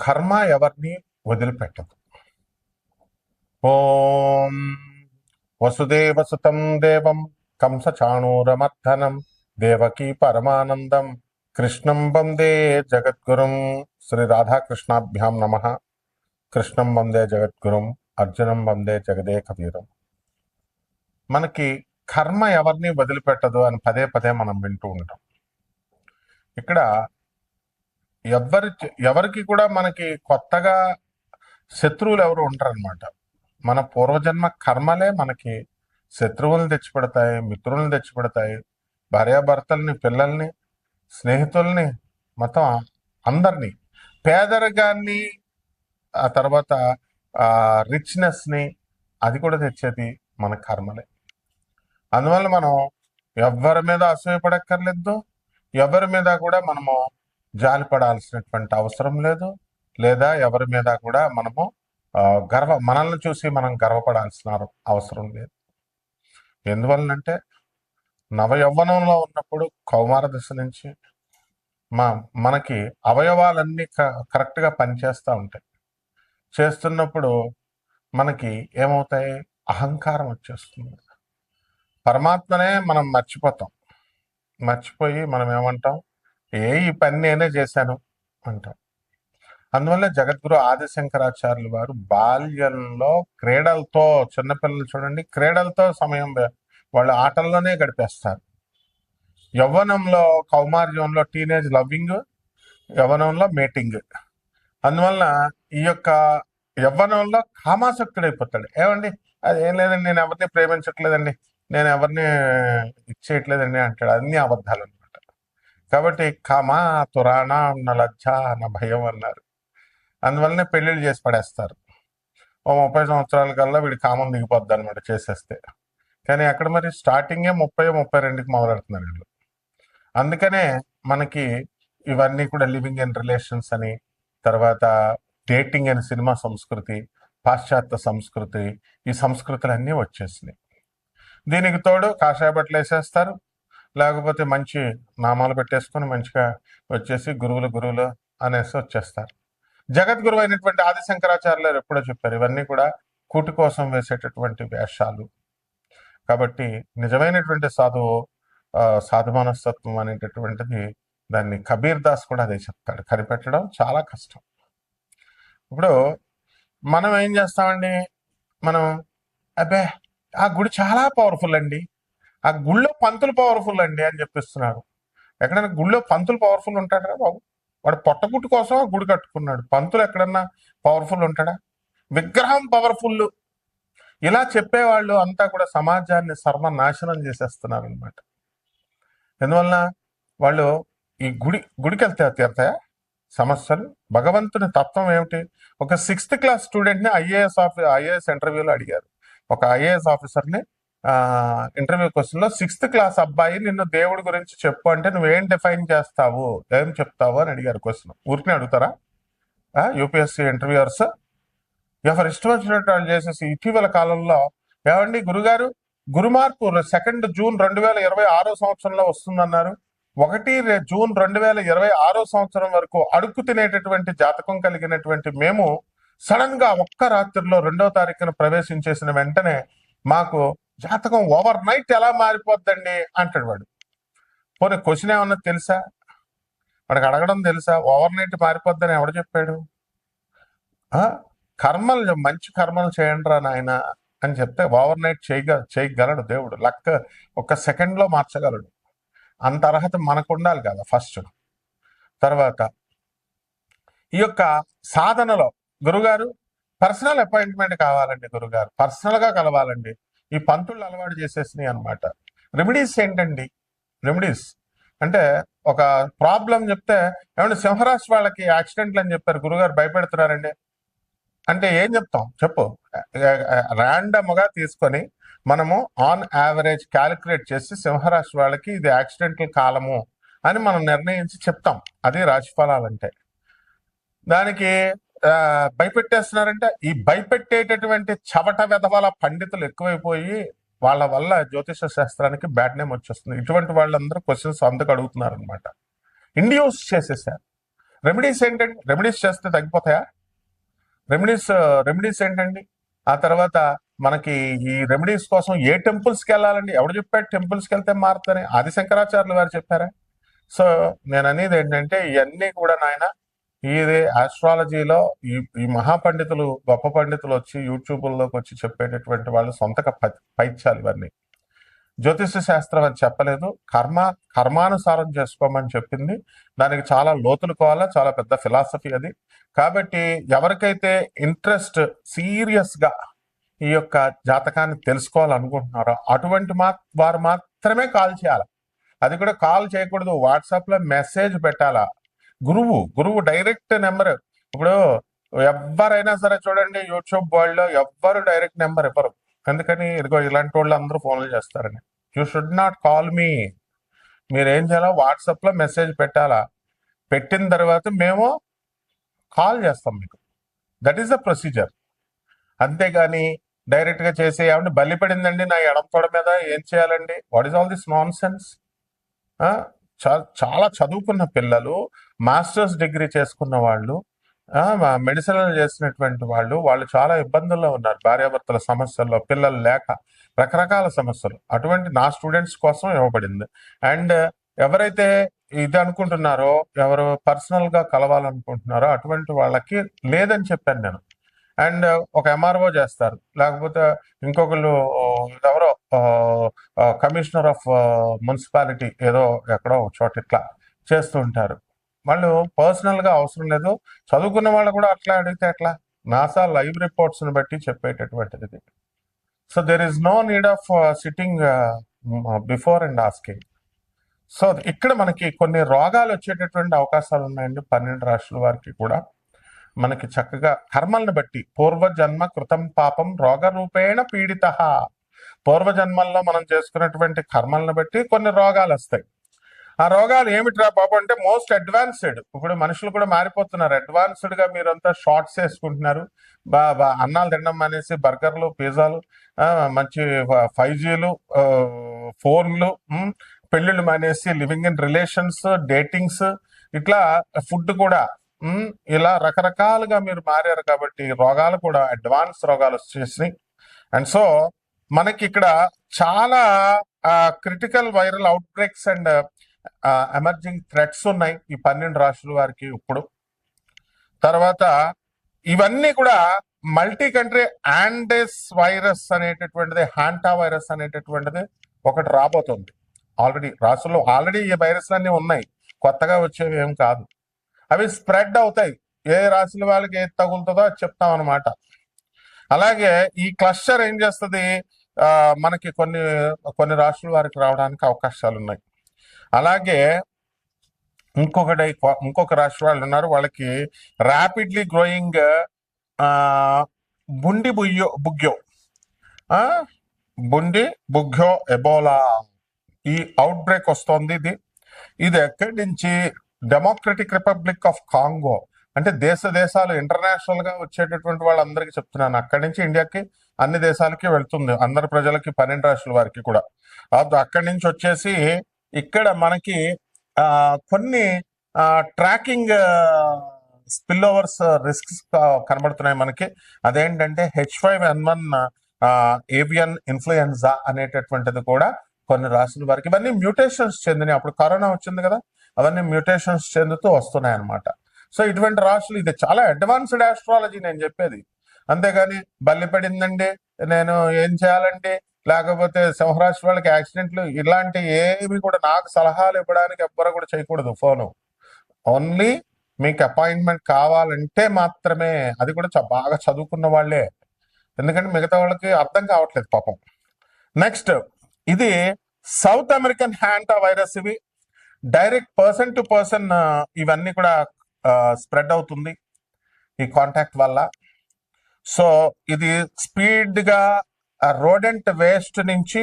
కర్మ ఎవరిని వదిలిపెట్టదు. ఓం వసుదేవసుతం దేవం కంసచాణూరమర్దనం దేవకీ పరమానందం కృష్ణం వందే జగద్గురుం. శ్రీ రాధాకృష్ణాభ్యాం నమ. కృష్ణం వందే జగద్గురుం, అర్జునం వందే జగదేక వీరం. మనకి కర్మ ఎవరిని వదిలిపెట్టదు అని పదే పదే మనం వింటూ ఉంటాం. ఇక్కడ ఎవరికి కూడా మనకి కొత్తగా శత్రువులు ఎవరు ఉంటారనమాట. మన పూర్వజన్మ కర్మలే మనకి శత్రువులను తెచ్చిపెడతాయి, మిత్రులను తెచ్చిపెడతాయి, భార్యాభర్తల్ని, పిల్లల్ని, స్నేహితుల్ని, మొత్తం అందరినీ, పేదరికాన్ని, ఆ తర్వాత రిచ్నెస్ని, అది కూడా తెచ్చేది మన కర్మలే. అందువల్ల మనం ఎవరి మీద అసూయపడక్కర్లేదు, ఎవరి మీద కూడా మనము జాలిపడాల్సినటువంటి అవసరం లేదు, లేదా ఎవరి మీద కూడా మనము మనల్ని చూసి మనం గర్వపడాల్సిన అవసరం లేదు. ఎందువలనంటే నవయవ్వనంలో ఉన్నప్పుడు కౌమార దశ నుంచి మనకి అవయవాలన్నీ కరెక్ట్గా పనిచేస్తూ ఉంటాయి. చేస్తున్నప్పుడు మనకి ఏమవుతాయి? అహంకారం వచ్చేస్తుంది. పరమాత్మనే మనం మర్చిపోయి మనం ఏమంటాం? ఈ పని నేనే చేశాను అంటాం. అందువల్ల జగద్గురు ఆదిశంకరాచార్యులు వారు బాల్యంలో క్రీడలతో, చిన్నపిల్లలు చూడండి, క్రీడలతో సమయం వాళ్ళు ఆటల్లోనే గడిపేస్తారు. యవ్వనంలో, కౌమార్యంలో టీనేజ్ లవ్వింగ్, యవ్వనంలో మేటింగ్. అందువల్ల ఈ యొక్క యవ్వనంలో కామాసక్తుడైపోతాడు. ఏమండి, అది ఏం లేదండి, నేను ఎవరిని ప్రేమించట్లేదండి, నేను ఎవరిని ఇచ్చేయట్లేదండి అంటాడు. అన్ని అబద్ధాలు అనమాట. కాబట్టి కామా తురాణ అన్న లజ్జ అన్న భయం అన్నారు. అందువల్లనే పెళ్లిళ్ళు చేసి పడేస్తారు. ఓ 30 సంవత్సరాల కల్లా వీడి కామం దిగిపోద్ది అనమాట చేసేస్తే. కానీ అక్కడ మరి స్టార్టింగే 30-32కి మొదలెడుతున్నారు వీళ్ళు. అందుకనే మనకి ఇవన్నీ కూడా లివింగ్ ఇన్ రిలేషన్స్ అని, తర్వాత డేటింగ్ అని సినిమా సంస్కృతి, పాశ్చాత్య సంస్కృతి, ఈ సంస్కృతులన్నీ వచ్చేసినాయి. దీనికి తోడు కాషాయ బట్టలు వేసేస్తారు, లేకపోతే మంచి నామాలు పెట్టేసుకొని మంచిగా వచ్చేసి గురువులు అనేసి వచ్చేస్తారు. జగద్గురువు అయినటువంటి ఆదిశంకరాచార్యులు ఎప్పుడో చెప్పారు, ఇవన్నీ కూడా కూటి కోసం వేసేటటువంటి వేషాలు. కాబట్టి నిజమైనటువంటి సాధు మనస్తత్వం అనేటటువంటిది, దాన్ని కబీర్ దాస్ కూడా అదే చెప్తాడు, కనిపెట్టడం చాలా కష్టం. ఇప్పుడు మనం ఏం చేస్తామండి, మనం అబ్బే ఆ గుడి చాలా పవర్ఫుల్ అండి, ఆ గుళ్ళో పంతులు పవర్ఫుల్ అండి అని చెప్పిస్తున్నారు. ఎక్కడైనా గుళ్ళో పంతులు పవర్ఫుల్ ఉంటాడా బాబు? వాడు పొట్టగుట్టు కోసం ఆ గుడి కట్టుకున్నాడు. పంతులు ఎక్కడన్నా పవర్ఫుల్ ఉంటాడా? విగ్రహం పవర్ఫుల్. ఇలా చెప్పేవాళ్ళు అంతా కూడా సమాజాన్ని సర్వనాశనం చేసేస్తున్నారు అనమాట. ఎందువల్ల వాళ్ళు ఈ గుడికి వెళ్తే తీరుతాయా సమస్యలు? భగవంతుని తత్వం ఏమిటి? ఒక 6th క్లాస్ స్టూడెంట్ని ఐఏఎస్ ఇంటర్వ్యూలో అడిగారు. ఒక ఐఏఎస్ ఆఫీసర్ని ఇంటర్వ్యూ క్వశ్చన్లో 6th క్లాస్ అబ్బాయి నిన్ను దేవుడి గురించి చెప్పు అంటే నువ్వేం డిఫైన్ చేస్తావు, ఏం చెప్తావు అని అడిగారు. క్వశ్చన్ ఊరికే అడుగుతారా యూపీఎస్సీ ఇంటర్వ్యూయర్స్? ఎవరు ఇష్టం వచ్చినట్టు వాళ్ళు చేసేసి ఇటీవల కాలంలో, ఏమండి గురుగారు, గురుమార్పు 2 జూన్ 2026 సంవత్సరంలో వస్తుందన్నారు. 1 జూన్ 2026 సంవత్సరం వరకు అడుక్కు తినేటటువంటి జాతకం కలిగినటువంటి మేము సడన్ గా ఒక్క రాత్రిలో 2వ తారీఖున ప్రవేశించేసిన వెంటనే మాకు జాతకం ఓవర్ నైట్ ఎలా మారిపోద్దండి అంటాడు వాడు. పోనీ క్వశ్చన్ ఏమన్నా తెలుసా? వాడికి అడగడం తెలుసా? ఓవర్ నైట్ మారిపోద్దని ఎవడు చెప్పాడు? కర్మలు, మంచి కర్మలు చేయండి రా నాయన అని చెప్తే ఓవర్ నైట్ చేయగలడు దేవుడు. లక్ ఒక సెకండ్లో మార్చగలడు. అంత అర్హత మనకు ఉండాలి కదా ఫస్ట్. తర్వాత ఈ యొక్క సాధనలో గురుగారు పర్సనల్ అపాయింట్మెంట్ కావాలండి, గురుగారు పర్సనల్గా కలవాలండి, ఈ పంతుళ్ళు అలవాటు చేసేసినాయి అనమాట. రెమెడీస్ ఏంటండి? రెమెడీస్ అంటే ఒక ప్రాబ్లం చెప్తే, ఏమంటే సింహరాశి వాళ్ళకి యాక్సిడెంట్లు అని చెప్పారు గురుగారు, భయపెడుతున్నారండి అంటే ఏం చెప్తాం చెప్పు? ర్యాండమ్గా తీసుకొని మనము ఆన్ యావరేజ్ క్యాలిక్యులేట్ చేసి సింహరాశి వాళ్ళకి ఇది యాక్సిడెంటల్ కాలము అని మనం నిర్ణయించి చెప్తాం. అది రాశి ఫలాలంటే. దానికి భయపెట్టేస్తున్నారంటే, ఈ భయపెట్టేటటువంటి చవట వెధవల పండితులు ఎక్కువైపోయి వాళ్ళ వల్ల జ్యోతిష శాస్త్రానికి బ్యాడ్ నేమ్ వచ్చేస్తుంది. ఇటువంటి వాళ్ళందరూ క్వశ్చన్స్ అందుకు అడుగుతున్నారు అనమాట. ఇండ్యూస్ చేసేసారు. రెమెడీస్ ఏంటండి? రెమెడీస్ చేస్తే తగ్గిపోతాయా? రెమెడీస్ రెమెడీస్ ఏంటండి? ఆ తర్వాత మనకి ఈ రెమెడీస్ కోసం ఏ టెంపుల్స్కి వెళ్ళాలండి? ఎవడు చెప్పాడు టెంపుల్స్కి వెళ్తే మారుతారని? ఆది శంకరాచార్యులు గారు చెప్పారా? సో నేను అనేది ఏంటంటే ఇవన్నీ కూడా నాయన ఇది ఆస్ట్రాలజీలో ఈ ఈ మహాపండితులు గొప్ప పండితులు వచ్చి యూట్యూబ్లోకి వచ్చి చెప్పేటటువంటి వాళ్ళు సొంతగా పైత్యాలు ఇవన్నీ. జ్యోతిష శాస్త్రం అని చెప్పలేదు, కర్మానుసారం చేసుకోమని చెప్పింది. దానికి చాలా లోతులు కావాలా, చాలా పెద్ద ఫిలాసఫీ అది. కాబట్టి ఎవరికైతే ఇంట్రెస్ట్ సీరియస్ గా ఈ యొక్క జాతకాన్ని తెలుసుకోవాలనుకుంటున్నారో అటువంటి వారు మాత్రమే కాల్ చేయాలి. అది కూడా కాల్ చేయకూడదు, వాట్సాప్ లో మెసేజ్ పెట్టాలా. గురువు డైరెక్ట్ నెంబర్. ఇప్పుడు ఎవరైనా సరే చూడండి, యూట్యూబ్ వరల్డ్ లో ఎవ్వరు డైరెక్ట్ నెంబర్ ఇవ్వరు. ఎందుకని? ఇదిగో ఇలాంటి వాళ్ళు అందరూ ఫోన్లు చేస్తారని. You should not call me. మీరేం చేయాలా? వాట్సాప్ లో మెసేజ్ పెట్టాలా. పెట్టిన తర్వాత మేము కాల్ చేస్తాం మీకు. That is the procedure. అంతేగాని డైరెక్ట్ గా చేసి ఏమంటే బలి పడిందండి నా ఎడం తొడ మీద, ఏం చేయాలండి? What is all this non sense? చాలా చదువుకున్న పిల్లలు, మాస్టర్స్ డిగ్రీ చేసుకున్న వాళ్ళు, మెడిసిన్ చేసినటువంటి వాళ్ళు చాలా ఇబ్బందుల్లో ఉన్నారు. భార్యాభర్తల సమస్యల్లో, పిల్లలు లేక, రకరకాల సమస్యలు. అటువంటి నా స్టూడెంట్స్ కోసం ఇవ్వబడింది. అండ్ ఎవరైతే ఇది అనుకుంటున్నారో, ఎవరు పర్సనల్ గా కలవాలనుకుంటున్నారో అటువంటి వాళ్ళకి లేదని చెప్పాను నేను. అండ్ ఒక ఎంఆర్ఓ చేస్తారు, లేకపోతే ఇంకొకళ్ళు ఎవరో కమిషనర్ ఆఫ్ మున్సిపాలిటీ ఏదో ఎక్కడో ఒక చోట ఇట్లా చేస్తూ ఉంటారు. వాళ్ళు పర్సనల్ గా అవసరం లేదు. చదువుకున్న వాళ్ళు కూడా అట్లా అడిగితే ఎట్లా? నాసా లైవ్ రిపోర్ట్స్ ని బట్టి చెప్పేటటువంటిది. So there is no need of sitting before and asking. So ఇక్కడ మనకి కొన్ని రోగాలు వచ్చేటటువంటి అవకాశాలు ఉన్నాయండి 12 రాశుల వారికి కూడా. మనకి చక్కగా కర్మల్ని బట్టి, పూర్వజన్మ కృతం పాపం రోగ రూపేణ పీడిత. పూర్వజన్మల్లో మనం చేసుకున్నటువంటి కర్మల్ని బట్టి కొన్ని రోగాలు వస్తాయి. ఆ రోగాలు ఏమిట్రా బాబు అంటే మోస్ట్ అడ్వాన్స్డ్. ఇప్పుడు మనుషులు కూడా మారిపోతున్నారు. అడ్వాన్స్డ్ గా మీరంతా షార్ట్స్ వేసుకుంటున్నారు, అన్నాలు తినడం మానేసి బర్గర్లు, పిజ్జాలు, మంచి 5Gలు, ఫోన్లు, పెళ్లిళ్ళు మానేసి లివింగ్ ఇన్ రిలేషన్స్, డేటింగ్స్, ఇట్లా ఫుడ్ కూడా ఇలా రకరకాలుగా మీరు మారారు. కాబట్టి రోగాలు కూడా అడ్వాన్స్ రోగాలు వచ్చేసినాయి. అండ్ సో మనకి ఇక్కడ చాలా critical viral outbreaks and emerging threats ఉన్నాయి ఈ 12 రాశుల వారికి ఇప్పుడు. తర్వాత ఇవన్నీ కూడా మల్టీ కంట్రీ యాండెస్ వైరస్ అనేటటువంటిది, హ్యాంటా వైరస్ అనేటటువంటిది ఒకటి రాబోతుంది. రాసుల్లో ఆల్రెడీ ఈ వైరస్లన్నీ ఉన్నాయి, కొత్తగా వచ్చేవి ఏం కాదు. అవి స్ప్రెడ్ అవుతాయి. ఏ రాశుల వాళ్ళకి ఏది తగులుతుందో అది చెప్తాం అనమాట. అలాగే ఈ క్లస్టర్ ఏం చేస్తుంది, మనకి కొన్ని రాశుల వారికి రావడానికి అవకాశాలు ఉన్నాయి. అలాగే ఇంకొక రాశి వాళ్ళు ఉన్నారు, వాళ్ళకి ర్యాపిడ్లీ గ్రోయింగ్ బుండి బుగ్యో ఎబోలా ఈ అవుట్ బ్రేక్ వస్తోంది. ఇది ఎక్కడి నుంచి? Democratic republic of Congo. అంటే దేశాలు ఇంటర్నేషనల్ గా వచ్చేటటువంటి వాళ్ళందరికీ చెప్తున్నాను, అక్కడి నుంచి ఇండియాకి అన్ని దేశాలకి వెళ్తుంది, అందరి ప్రజలకి, 12 రాశుల వారికి కూడా. అక్కడి నుంచి వచ్చేసి ఇక్కడ మనకి కొన్ని ట్రాకింగ్ స్పిల్ ఓవర్స్ రిస్క్స్ కనబడుతున్నాయి మనకి. అదేంటంటే H5N1 ఏవియన్ ఇన్ఫ్లుయెన్జా అనేటటువంటిది కూడా కొన్ని రాశుల వారికి. ఇవన్నీ మ్యూటేషన్స్ చెందినాయి. అప్పుడు కరోనా వచ్చింది కదా, అవన్నీ మ్యూటేషన్స్ చెందుతూ వస్తున్నాయి అనమాట. సో ఇటువంటి రాశులు, ఇది చాలా అడ్వాన్స్డ్ ఆస్ట్రాలజీ నేను చెప్పేది. అంతేగాని బల్లి పడిందండి నేను ఏం చేయాలండి, లేకపోతే సింహరాశి వాళ్ళకి యాక్సిడెంట్లు, ఇలాంటి ఏవి కూడా నాకు సలహాలు ఇవ్వడానికి ఎవ్వరు కూడా చేయకూడదు ఫోను. ఓన్లీ మీకు అపాయింట్మెంట్ కావాలంటే మాత్రమే, అది కూడా బాగా చదువుకున్న వాళ్ళే. ఎందుకంటే మిగతా వాళ్ళకి అర్థం కావట్లేదు పాపం. నెక్స్ట్, ఇది సౌత్ అమెరికన్ హ్యాంటా వైరస్. ఇవి డైరెక్ట్ పర్సన్ టు పర్సన్ ఇవన్నీ కూడా స్ప్రెడ్ అవుతుంది ఈ కాంటాక్ట్ వల్ల. సో ఇది స్పీడ్ గా రోడెంట్ వేస్ట్ నుంచి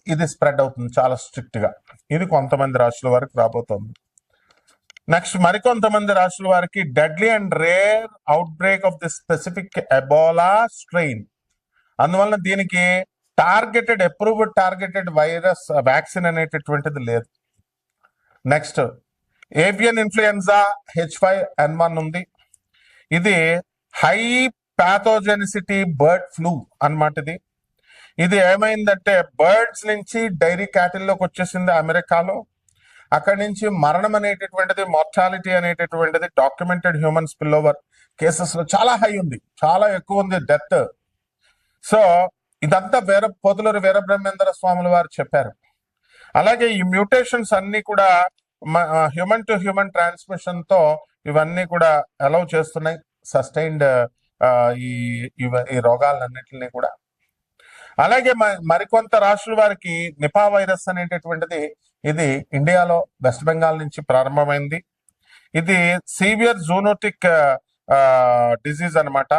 ఇది స్ప్రెడ్ అవుతుంది చాలా స్ట్రిక్ట్ గా. ఇది కొంతమంది రాశుల వారికి రాబోతోంది. నెక్స్ట్, మరికొంతమంది రాశుల వారికి deadly and rare out break of the specific Ebola strain. అందువల్ల దీనికి అప్రూవ్డ్ టార్గెటెడ్ వైరస్ వ్యాక్సిన్ అనేటటువంటిది లేదు. నెక్స్ట్, ఏవియన్ ఇన్ఫ్లుయెన్జా H5N1 ఉంది. ఇది హై ప్యాథోజెనిసిటీ బర్డ్ ఫ్లూ అన్నమాట. ఇది ఏమైందంటే బర్డ్స్ నుంచి డైరీ క్యాటిల్లోకి వచ్చేసింది అమెరికాలో. అక్కడి నుంచి మరణం అనేటటువంటిది, మార్టాలిటీ అనేటటువంటిది documented human spill over cases లో చాలా హై ఉంది, చాలా ఎక్కువ ఉంది డెత్. సో ఇదంతా పోతులూరి వీరబ్రహ్మేంద్ర స్వాముల వారు చెప్పారు. అలాగే ఈ మ్యూటేషన్స్ అన్ని కూడా హ్యూమన్ టు హ్యూమన్ ట్రాన్స్మిషన్ తో ఇవన్నీ కూడా అలౌ చేస్తున్నాయి సస్టైన్డ్ ఈ ఈ రోగాలన్నింటినీ కూడా. అలాగే మరికొంత రాష్ట్రాల వారికి నిపా వైరస్ అనేటటువంటిది ఇది ఇండియాలో వెస్ట్ బెంగాల్ నుంచి ప్రారంభమైంది. ఇది సీవియర్ జూనోటిక్ డిజీజ్ అన్నమాట.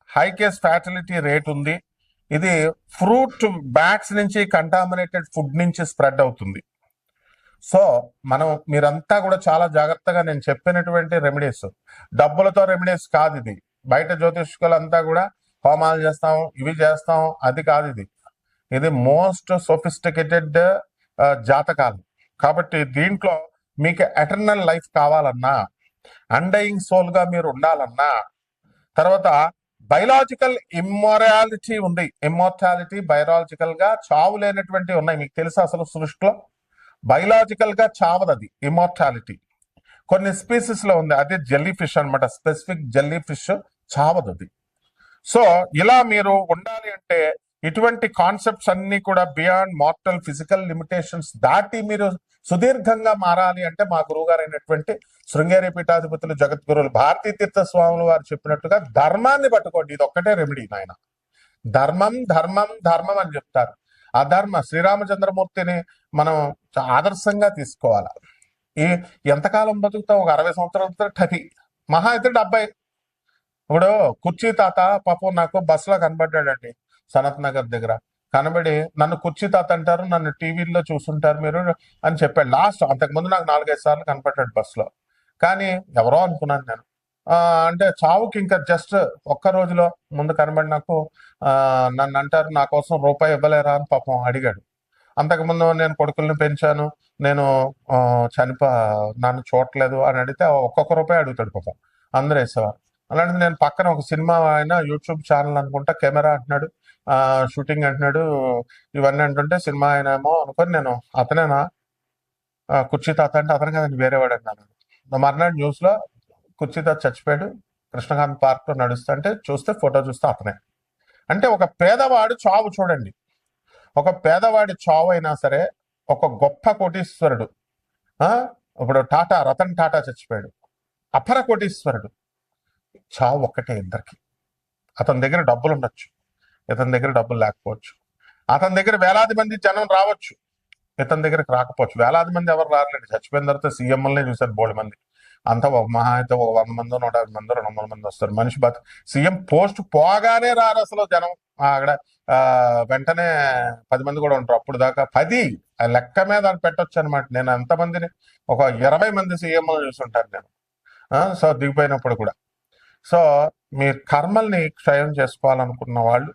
హై కేస్ ఫ్యాటిలిటీ రేట్ ఉంది. ఇది ఫ్రూట్ బ్యాట్స్ నుంచి కంటామినేటెడ్ ఫుడ్ నుంచి స్ప్రెడ్ అవుతుంది. సో మీరంతా కూడా చాలా జాగ్రత్తగా నేను చెప్పినటువంటి రెమెడీస్, డబ్బులతో రెమెడీస్ కాదు ఇది. బయట జ్యోతిష్కులంతా కూడా హోమాలు చేస్తాం, ఇవి చేస్తాం, అది కాదు ఇది. ఇది మోస్ట్ సోఫిస్టికేటెడ్ జాతకాలు. కాబట్టి దీంట్లో మీకు ఎటర్నల్ లైఫ్ కావాలన్నా, అన్డయింగ్ సోల్ గా మీరు ఉండాలన్నా, తర్వాత బయలాజికల్ ఇమ్మొరాలిటీ ఉంది. ఇమ్మోర్టాలిటీ బయలాజికల్ గా చావు లేనటువంటి ఉన్నాయి. మీకు తెలుసా అసలు సృష్టిలో బయలాజికల్ గా చావదు అది ఇమ్మోర్టాలిటీ. కొన్ని స్పీసీస్ లో ఉంది, అదే జెల్లీ ఫిష్ అనమాట. స్పెసిఫిక్ జెల్లీ ఫిష్ చావదు అది. సో ఇలా మీరు ఉండాలి అంటే ఇటువంటి కాన్సెప్ట్స్ అన్ని కూడా బియాండ్ మార్టల్ ఫిజికల్ లిమిటేషన్స్ దాటి మీరు సుదీర్ఘంగా మారాలి అంటే మా గురువు గారు అయినటువంటి శృంగేరి పీఠాధిపతులు జగద్గురువులు భారతీ తీర్థ స్వాములు వారు చెప్పినట్టుగా ధర్మాన్ని పట్టుకోండి. ఇది ఒక్కటే రెమెడీ నాయన. ధర్మం ధర్మం ధర్మం అని చెప్తారు. అధర్మ శ్రీరామచంద్రమూర్తిని మనం ఆదర్శంగా తీసుకోవాలి. ఈ ఎంతకాలం బతుకుతాం? ఒక 60 సంవత్సరాలతో టపి, మహా అయితే 70. ఇప్పుడు కుర్చీ తాత పాపం నాకు బస్సులో కనబడ్డాడండి సనత్ నగర్ దగ్గర. కనబడి నన్ను కుర్చీ తాత అంటారు, నన్ను టీవీలో చూసుంటారు మీరు అని చెప్పాడు. లాస్ట్ అంతకుముందు నాకు 4-5 సార్లు కనపడ్డాడు బస్సులో. కానీ ఎవరో అనుకున్నాను నేను. అంటే చావుకి ఇంకా జస్ట్ ఒక్క రోజులో ముందు కనబడి నాకు నన్ను అంటారు, నా కోసం రూపాయి ఇవ్వలేరా అని పాపం అడిగాడు. అంతకుముందు నేను కొడుకుల్ని పెంచాను, నేను నన్ను చూడట్లేదు అని అడిగితే ఒక్కొక్క రూపాయి అడుగుతాడు పాపం. అందరూ వేసేవారు. అలాంటిది నేను పక్కన ఒక సినిమా ఆయన యూట్యూబ్ ఛానల్ అనుకుంటా, కెమెరా అంటున్నాడు, షూటింగ్ అంటున్నాడు, ఇవన్నీ అంటుంటే సినిమా ఆయన ఏమో అనుకొని నేను అతనేనా కుర్చీ తాత అంటే అతను కదండి వేరేవాడు అన్నాను. మర్నాడు న్యూస్ లో కుర్చీ తాత చచ్చిపోయాడు కృష్ణకాంత్ పార్క్ లో నడుస్తుంటే చూస్తే ఫోటో చూస్తే అతనే. అంటే ఒక పేదవాడు చావు చూడండి, ఒక పేదవాడి చావు అయినా సరే ఒక గొప్ప కోటీశ్వరుడు, ఇప్పుడు రతన్ టాటా చచ్చిపోయాడు, అపర కోటీశ్వరుడు. చావు ఒక్కటే ఇద్దరికి. అతని దగ్గర డబ్బులు ఉండొచ్చు, ఇతని దగ్గర డబ్బులు లేకపోవచ్చు. అతని దగ్గర వేలాది మంది జనం రావచ్చు, ఇతని దగ్గరికి రాకపోవచ్చు. వేలాది మంది ఎవరు రాలేండి. చచ్చిపోయిన తర్వాత సీఎంలనే చూశారు బోల్డ్ మంది. అంతా ఒక మహా అయితే ఒక 100 మందో 150 మందో 200 మంది వస్తారు. మనిషి సీఎం పోస్ట్ పోగానే రారు అసలు జనం. అక్కడ వెంటనే 10 మంది కూడా ఉంటారు. అప్పుడు దాకా 10 లెక్క మీద పెట్టొచ్చు అనమాట. నేను ఎంతమందిని ఒక 20 మంది సీఎంలు చూస్తుంటాను నేను. సో దిగిపోయినప్పుడు కూడా. సో మీ కర్మల్ని క్షయం చేసుకోవాలనుకున్న వాళ్ళు,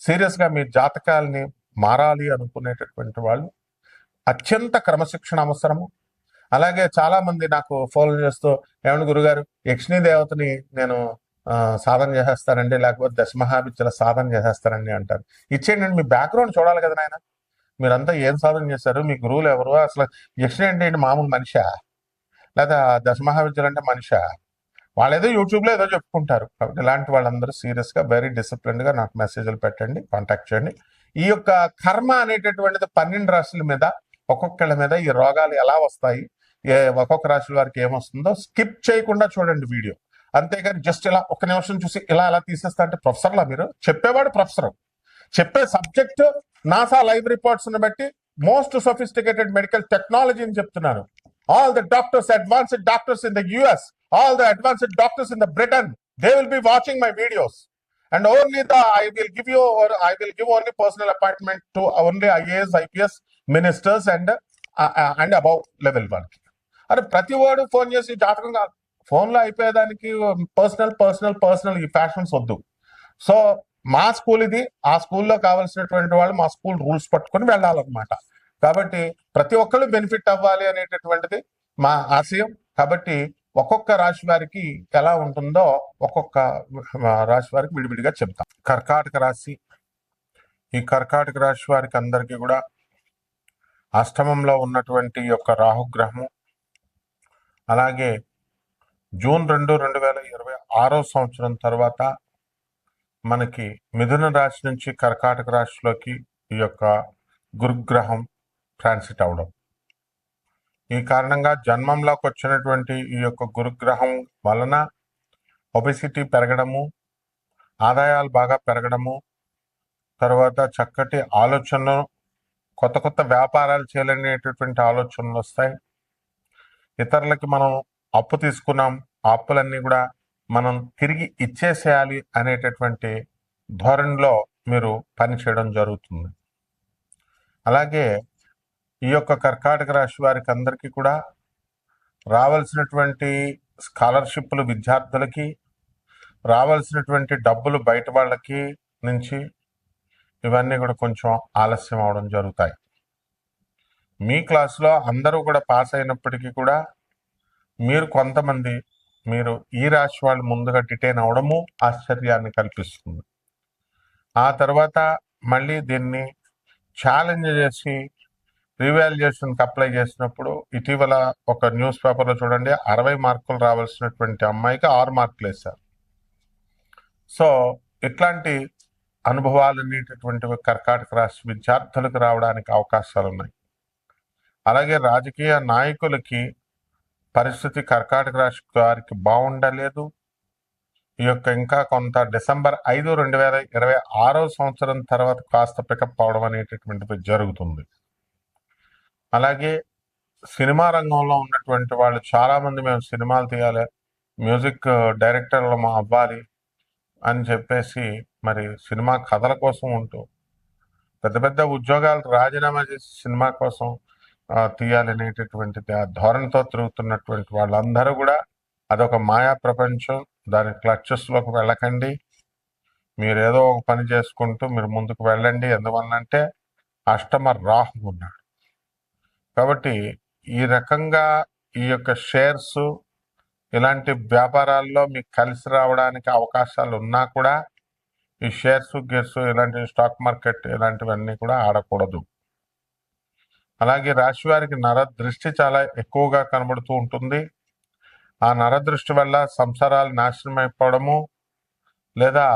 సీరియస్ గా మీ జాతకాలని మారాలి అనుకునేటటువంటి వాళ్ళు అత్యంత క్రమశిక్షణ అవసరము. అలాగే చాలా మంది నాకు ఫోన్ చేస్తూ, ఏమన్నా గురుగారు యక్షిణీ దేవతని నేను సాధన చేసేస్తానండి, లేకపోతే దశమహావిద్యల సాధన చేసేస్తానండి అంటారు. ఇచ్చేయండి, మీ బ్యాక్గ్రౌండ్ చూడాలి కదా నాయన. మీరంతా ఏం సాధన చేశారు, మీ గురువులు ఎవరు, అసలు యక్షిణి అంటే ఏంటి, మామూలు మనిషా లేదా దశమహావిద్యలు అంటే మనిషా? వాళ్ళు ఏదో యూట్యూబ్ లో ఏదో చెప్పుకుంటారు. కాబట్టి ఇలాంటి వాళ్ళందరూ సీరియస్ గా వెరీ డిసిప్లిన్ గా నాకు మెసేజ్లు పెట్టండి, కాంటాక్ట్ చేయండి. ఈ యొక్క కర్మ అనేటటువంటిది 12 రాశుల మీద, ఒక్కొక్కళ్ళ మీద ఈ రోగాలు ఎలా వస్తాయి, ఒక్కొక్క రాశి వారికి ఏమొస్తుందో స్కిప్ చేయకుండా చూడండి వీడియో. అంతేగాని జస్ట్ ఇలా ఒక్క నిమిషం చూసి ఇలా తీసేస్తా అంటే ప్రొఫెసర్లా మీరు? చెప్పేవాడు ప్రొఫెసర్, చెప్పే సబ్జెక్ట్ నాసా లైవ్ రిపోర్ట్స్ బట్టి మోస్ట్ సొఫిస్టికేటెడ్ మెడికల్ టెక్నాలజీ అని చెప్తున్నాను. All the doctors, advanced doctors in the US, all the advanced doctors in the Britain, they will be watching my videos. And only I will give only personal appointment to only IAS, IPS ministers and above level వాళ్ళకి. అరే ప్రతి వాడు phone చేసి జాతకం కాదు, ఫోన్లో అయిపోయేదానికి personal ఈ fashions వద్దు. సో మా స్కూల్ ఇది, ఆ స్కూల్లో కావాల్సినటువంటి వాళ్ళు మా స్కూల్ రూల్స్ పట్టుకొని వెళ్ళాలన్నమాట. కాబట్టి ప్రతి ఒక్కళ్ళు బెనిఫిట్ అవ్వాలి అనేటటువంటిది మా ఆశయం. కాబట్టి ఒక్కొక్క రాశి వారికి ఎలా ఉంటుందో ఒక్కొక్క రాశి వారికి విడివిడిగా చెప్తాం. కర్కాటక రాశి. ఈ కర్కాటక రాశి వారికి అందరికీ కూడా అష్టమంలో ఉన్నటువంటి యొక్క రాహుగ్రహము, అలాగే జూన్ 2, 2026 సంవత్సరం తర్వాత మనకి మిథున రాశి నుంచి కర్కాటక రాశిలోకి ఈ యొక్క గురుగ్రహం ట్రాన్సిట్ అవడం. ఈ కారణంగా జన్మంలోకి వచ్చినటువంటి ఈ యొక్క గురుగ్రహం వలన ఒబెసిటీ పెరగడము, ఆదాయాలు బాగా పెరగడము, తర్వాత చక్కటి ఆలోచనలు, కొత్త కొత్త వ్యాపారాలు చేయాలనేటటువంటి ఆలోచనలు వస్తాయి. ఇతరులకి మనం అప్పు తీసుకున్నాం, ఆ అప్పులన్నీ కూడా మనం తిరిగి ఇచ్చేసేయాలి అనేటటువంటి ధోరణిలో మీరు పని చేయడం జరుగుతుంది. అలాగే ఈ యొక్క కర్కాటక రాశి వారికి అందరికీ కూడా రావాల్సినటువంటి స్కాలర్షిప్లు విద్యార్థులకి, రావాల్సినటువంటి డబ్బులు బయట వాళ్ళకి నుంచి ఇవన్నీ కూడా కొంచెం ఆలస్యం అవడం జరుగుతాయి. మీ క్లాసులో అందరూ కూడా పాస్ అయినప్పటికీ కూడా మీరు కొంతమంది మీరు ఈ రాశి వాళ్ళు ముందుగా డిటైన్ అవడము ఆశ్చర్యాన్ని కల్పిస్తుంది. ఆ తర్వాత మళ్ళీ దీన్ని ఛాలెంజ్ చేసి రీవాల్యుయేషన్కి అప్లై చేసినప్పుడు ఇటీవల ఒక న్యూస్ పేపర్లో చూడండి, 60 మార్కులు రావాల్సినటువంటి అమ్మాయికి 6 మార్కులు వేశారు. సో ఇట్లాంటి అనుభవాలు అనేటటువంటివి కర్కాటక రాశి విద్యార్థులకు రావడానికి అవకాశాలు ఉన్నాయి. అలాగే రాజకీయ నాయకులకి పరిస్థితి కర్కాటక రాశి వారికి బాగుండలేదు. ఈ యొక్క ఇంకా కొంత డిసెంబర్ 5, 2026 సంవత్సరం తర్వాత కాస్త పికప్ అవడం అనేటటువంటిది జరుగుతుంది. అలాగే సినిమా రంగంలో ఉన్నటువంటి వాళ్ళు చాలామంది మేము సినిమాలు తీయాలి, మ్యూజిక్ డైరెక్టర్లు అవ్వాలి అని చెప్పేసి మరి సినిమా కథల కోసం ఉంటూ పెద్ద పెద్ద ఉద్యోగాలు రాజీనామా చేసి సినిమా కోసం తీయాలనేటటువంటిది ఆ ధోరణితో తిరుగుతున్నటువంటి వాళ్ళందరూ కూడా అదొక మాయా ప్రపంచం. దాని క్లచెస్లోకి వెళ్ళకండి. మీరు ఏదో ఒక పని చేసుకుంటూ మీరు ముందుకు వెళ్ళండి. ఎందువల్లంటే అష్టమ రాహు ఉన్నాడు. కాబట్టి ఈ రకంగా ఈ యొక్క షేర్స్ ఇలాంటి వ్యాపారాల్లో మీకు కలిసి రావడానికి అవకాశాలు ఉన్నా కూడా ఈ షేర్స్ గేర్స్ ఇలాంటి స్టాక్ మార్కెట్ ఇలాంటివన్నీ కూడా ఆడకూడదు. అలాగే రాశి వారికి నరదృష్టి చాలా ఎక్కువగా కనబడుతూ ఉంటుంది. ఆ నరదృష్టి వల్ల సంసారాలు నాశనం అయిపోవడము, లేదా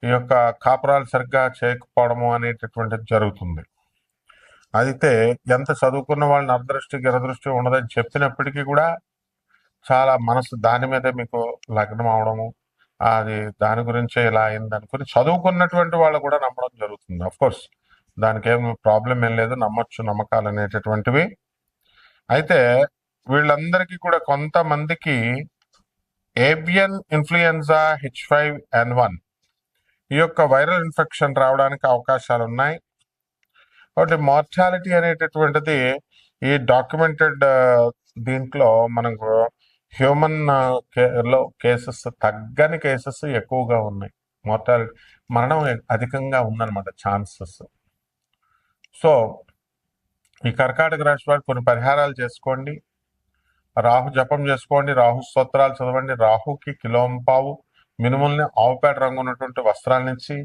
ఈ యొక్క కాపురాలు సరిగ్గా చేయకపోవడము అనేటటువంటిది జరుగుతుంది. అయితే ఎంత చదువుకున్న వాళ్ళు నరదృష్టి గిరదృష్టి ఉండదని చెప్పినప్పటికీ కూడా చాలా మనసు దాని మీదే మీకు లగ్నం అవడము, అది దాని గురించే ఇలా అయింది అనుకుని చదువుకున్నటువంటి వాళ్ళు కూడా నమ్మడం జరుగుతుంది. అఫ్కోర్స్ దానికి ఏం ప్రాబ్లం ఏం లేదు, నమ్మొచ్చు, నమ్మకాలు అనేటటువంటివి. అయితే వీళ్ళందరికీ కూడా కొంతమందికి ఏవియన్ ఇన్ఫ్లుయెన్జా H5N1 ఈ యొక్క వైరల్ ఇన్ఫెక్షన్ రావడానికి అవకాశాలు ఉన్నాయి. కాబట్టి మార్టాలిటీ అనేటటువంటిది ఈ డాక్యుమెంటెడ్ దీంట్లో మనకు హ్యూమన్ లో కేసెస్ తగ్గని కేసెస్ ఎక్కువగా ఉన్నాయి. మార్టాలిటీ మరణం అధికంగా ఉందన్నమాట ఛాన్సెస్. సో ఈ కర్కాటక రాశి వారు కొన్ని పరిహారాలు చేసుకోండి. రాహు జపం చేసుకోండి, రాహు స్తోత్రాలు చదవండి. రాహుకి కిలోంపావు మినుముల్ని ఆవుపేట రంగు ఉన్నటువంటి వస్త్రాలనిచ్చి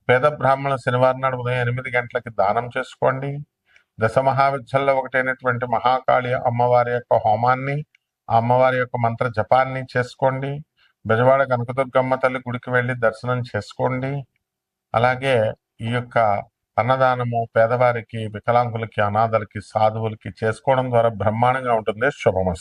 పేద బ్రాహ్మణ శనివారం నాడు ఉదయం 8 గంటలకి దానం చేసుకోండి. దశ మహావిద్యల్లో ఒకటైనటువంటి మహాకాళి అమ్మవారి యొక్క హోమాన్ని, ఆ అమ్మవారి యొక్క మంత్ర జపాన్ని చేసుకోండి. బెజవాడ కనకదుర్గమ్మ తల్లి గుడికి వెళ్ళి దర్శనం చేసుకోండి. అలాగే ఈ యొక్క అన్నదానము పేదవారికి, వికలాంగులకి, అనాథలకి, సాధువులకి చేసుకోవడం ద్వారా బ్రహ్మాండంగా ఉంటుంది. శుభమస్తు.